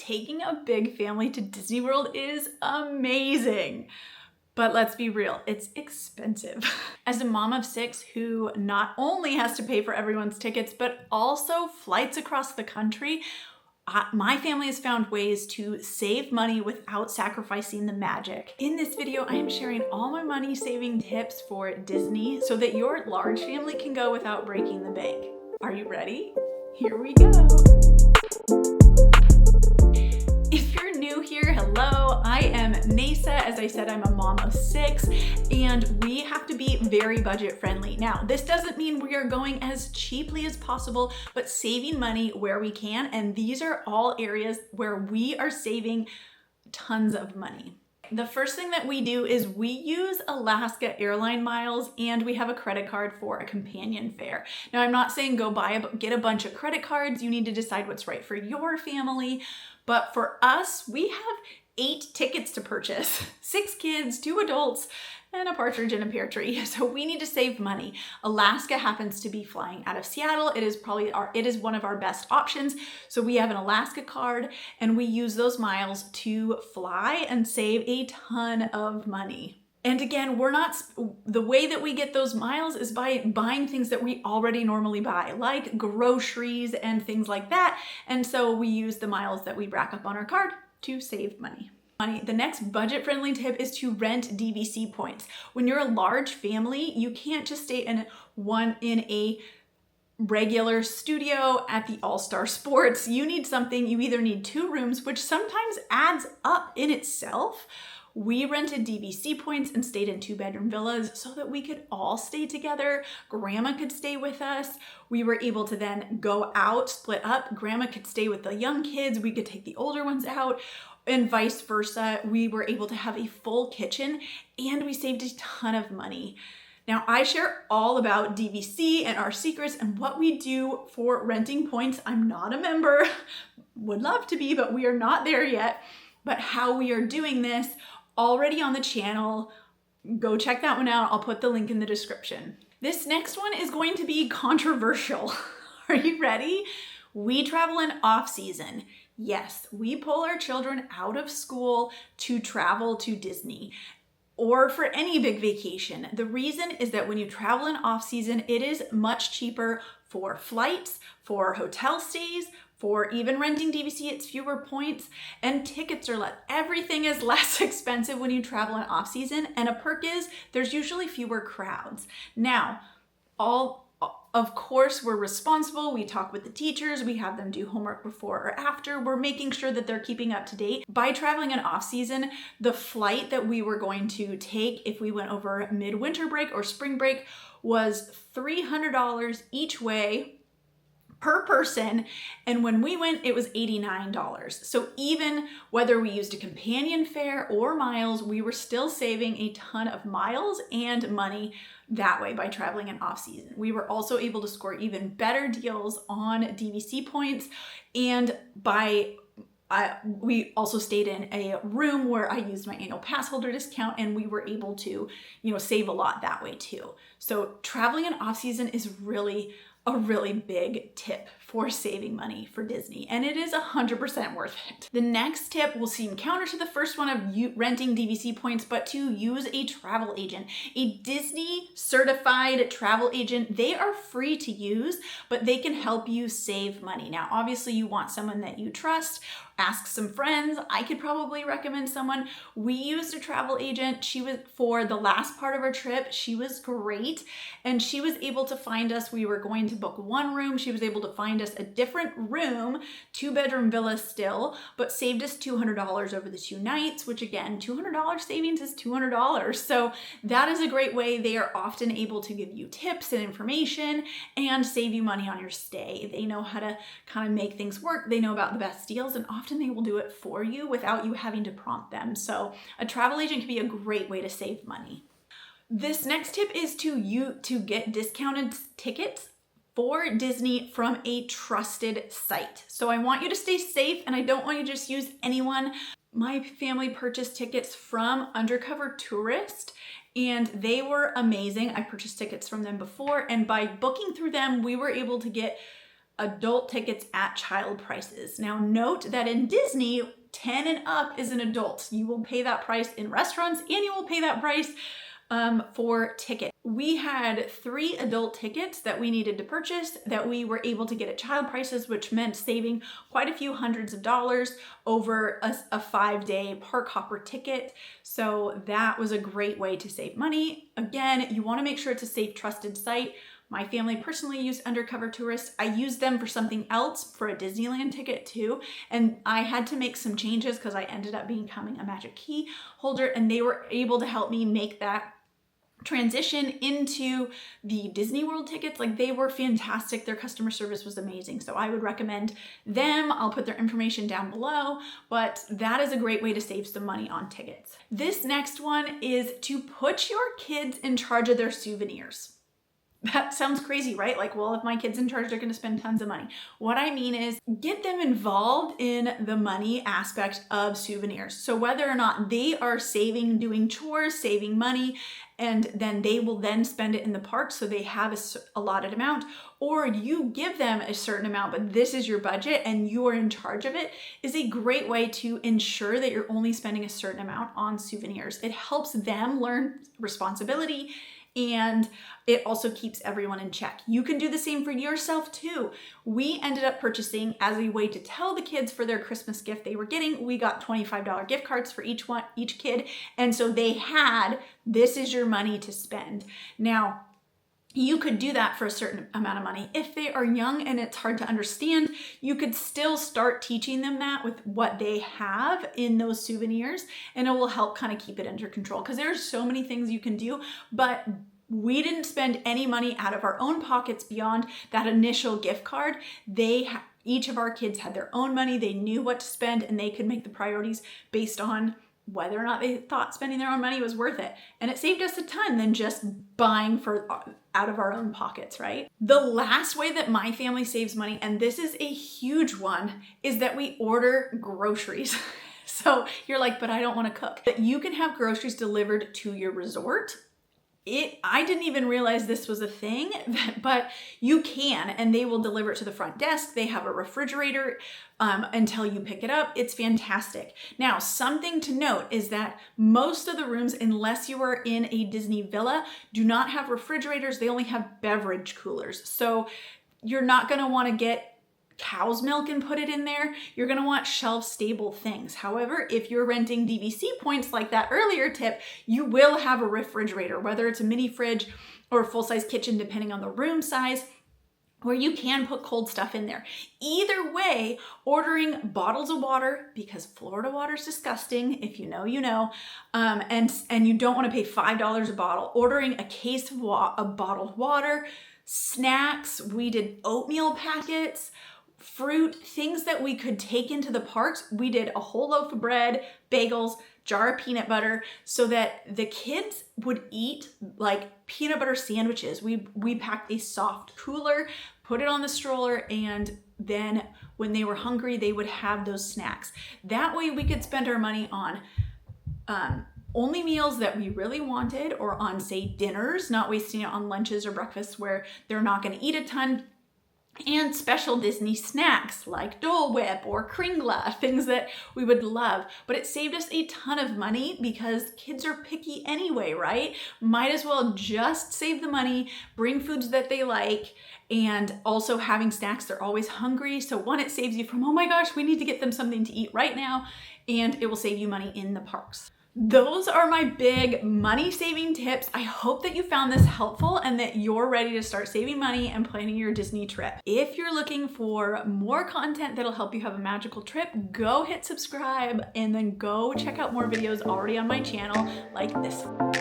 taking a big family to Disney World is amazing. But let's be real, it's expensive. As a mom of 6 who not only has to pay for everyone's tickets, but also flights across the country, my family has found ways to save money without sacrificing the magic. In this video, I am sharing all my money saving tips for Disney so that your large family can go without breaking the bank. Are you ready? Here we go. If you're new here, hello, I am Mesa. As I said, I'm a mom of 6 and we have to be very budget friendly. Now, this doesn't mean we are going as cheaply as possible, but saving money where we can. And these are all areas where we are saving tons of money. The first thing that we do is we use Alaska Airline miles and we have a credit card for a companion fare. Now, I'm not saying go get a bunch of credit cards. You need to decide what's right for your family. But for us, we have 8 tickets to purchase, 6 kids, 2 adults, and a partridge in a pear tree. So we need to save money. Alaska happens to be flying out of Seattle. It is one of our best options. So we have an Alaska card and we use those miles to fly and save a ton of money. And again, the way that we get those miles is by buying things that we already normally buy, like groceries and things like that. And so we use the miles that we rack up on our card to save money. The next budget-friendly tip is to rent DVC points. When you're a large family, you can't just stay in a regular studio at the All-Star Sports. You either need 2 rooms, which sometimes adds up in itself. We rented DVC points and stayed in 2-bedroom villas so that we could all stay together. Grandma could stay with us. We were able to then go out, split up. Grandma could stay with the young kids. We could take the older ones out and vice versa. We were able to have a full kitchen and we saved a ton of money. Now, I share all about DVC and our secrets and what we do for renting points. I'm not a member, would love to be, but we are not there yet. But how we are doing this already on the channel. Go check that one out. I'll put the link in the description. This next one is going to be controversial. Are you ready? We travel in off-season. Yes, we pull our children out of school to travel to Disney or for any big vacation. The reason is that when you travel in off-season, it is much cheaper for flights, for hotel stays, for even renting DVC, it's fewer points, and tickets are less. Everything is less expensive when you travel in off-season, and a perk is there's usually fewer crowds. Now, of course, we're responsible. We talk with the teachers. We have them do homework before or after. We're making sure that they're keeping up to date. By traveling in off-season, the flight that we were going to take if we went over mid-winter break or spring break was $300 each way per person, and when we went, it was $89. So even whether we used a companion fare or miles, we were still saving a ton of miles and money that way by traveling in off-season. We were also able to score even better deals on DVC points, and we also stayed in a room where I used my annual pass holder discount, and we were able to, save a lot that way too. So traveling in off-season is really a really big tip for saving money for Disney, and it is 100% worth it. The next tip will seem counter to the first one of renting DVC points, but to use a travel agent. A Disney certified travel agent, they are free to use, but they can help you save money. Now, obviously you want someone that you trust. Ask some friends. I could probably recommend someone. We used a travel agent. For the last part of our trip, she was great, and she was able to find us. We were going to book 1 room. She was able to find us a different room, 2-bedroom villa still, but saved us $200 over the 2 nights, which again, $200 savings is $200. So that is a great way. They are often able to give you tips and information and save you money on your stay. They know how to kind of make things work. They know about the best deals, and often they will do it for you without you having to prompt them. So a travel agent can be a great way to save money. This next tip is to get discounted tickets for Disney from a trusted site. So I want you to stay safe, and I don't want you to just use anyone. My family purchased tickets from Undercover Tourist, and they were amazing. I purchased tickets from them before, and by booking through them, we were able to get adult tickets at child prices. Now note that in Disney, 10 and up is an adult. You will pay that price in restaurants and you will pay that price for tickets. We had 3 adult tickets that we needed to purchase that we were able to get at child prices, which meant saving quite a few hundreds of dollars over a 5-day park hopper ticket. So that was a great way to save money. Again, you want to make sure it's a safe, trusted site. My family personally used Undercover Tourist. I used them for something else, for a Disneyland ticket too. And I had to make some changes because I ended up becoming a Magic Key holder, and they were able to help me make that transition into the Disney World tickets. Like, they were fantastic. Their customer service was amazing. So I would recommend them. I'll put their information down below, but that is a great way to save some money on tickets. This next one is to put your kids in charge of their souvenirs. That sounds crazy, right? Like, well, if my kid's in charge, they're going to spend tons of money. What I mean is get them involved in the money aspect of souvenirs. So whether or not they are saving, doing chores, saving money, and then they will then spend it in the park so they have a allotted amount, or you give them a certain amount, but this is your budget and you are in charge of it, is a great way to ensure that you're only spending a certain amount on souvenirs. It helps them learn responsibility, and it also keeps everyone in check. You can do the same for yourself too. We ended up purchasing, as a way to tell the kids for their Christmas gift they were getting, we got $25 gift cards for each kid. And so they had, this is your money to spend. Now, you could do that for a certain amount of money. If they are young and it's hard to understand, you could still start teaching them that with what they have in those souvenirs, and it will help kind of keep it under control, because there's so many things you can do, but we didn't spend any money out of our own pockets beyond that initial gift card. Each of our kids had their own money. They knew what to spend, and they could make the priorities based on whether or not they thought spending their own money was worth it. And it saved us a ton than just buying out of our own pockets, right? The last way that my family saves money, and this is a huge one, is that we order groceries. So you're like, but I don't want to cook. But you can have groceries delivered to your resort. I didn't even realize this was a thing, but you can, and they will deliver it to the front desk. They have a refrigerator until you pick it up. It's fantastic. Now, something to note is that most of the rooms, unless you are in a Disney villa, do not have refrigerators. They only have beverage coolers. So you're not going to want to get cow's milk and put it in there. You're going to want shelf-stable things. However, if you're renting DVC points like that earlier tip, you will have a refrigerator, whether it's a mini fridge or a full-size kitchen, depending on the room size, where you can put cold stuff in there. Either way, ordering bottles of water, because Florida water is disgusting, if you know, you know, and you don't want to pay $5 a bottle. Ordering a case of bottled water, snacks, we did oatmeal packets, fruit, things that we could take into the parks. We did a whole loaf of bread, bagels, jar of peanut butter, so that the kids would eat like peanut butter sandwiches. We packed a soft cooler, put it on the stroller, and then when they were hungry, they would have those snacks. That way we could spend our money on only meals that we really wanted, or on, say, dinners, not wasting it on lunches or breakfasts where they're not going to eat a ton, and special Disney snacks like Dole Whip or Kringla, things that we would love. But it saved us a ton of money because kids are picky anyway, right? Might as well just save the money, bring foods that they like, and also having snacks. They're always hungry. So one, it saves you from, oh my gosh, we need to get them something to eat right now, and it will save you money in the parks. Those are my big money saving tips. I hope that you found this helpful and that you're ready to start saving money and planning your Disney trip. If you're looking for more content that'll help you have a magical trip, go hit subscribe and then go check out more videos already on my channel like this one.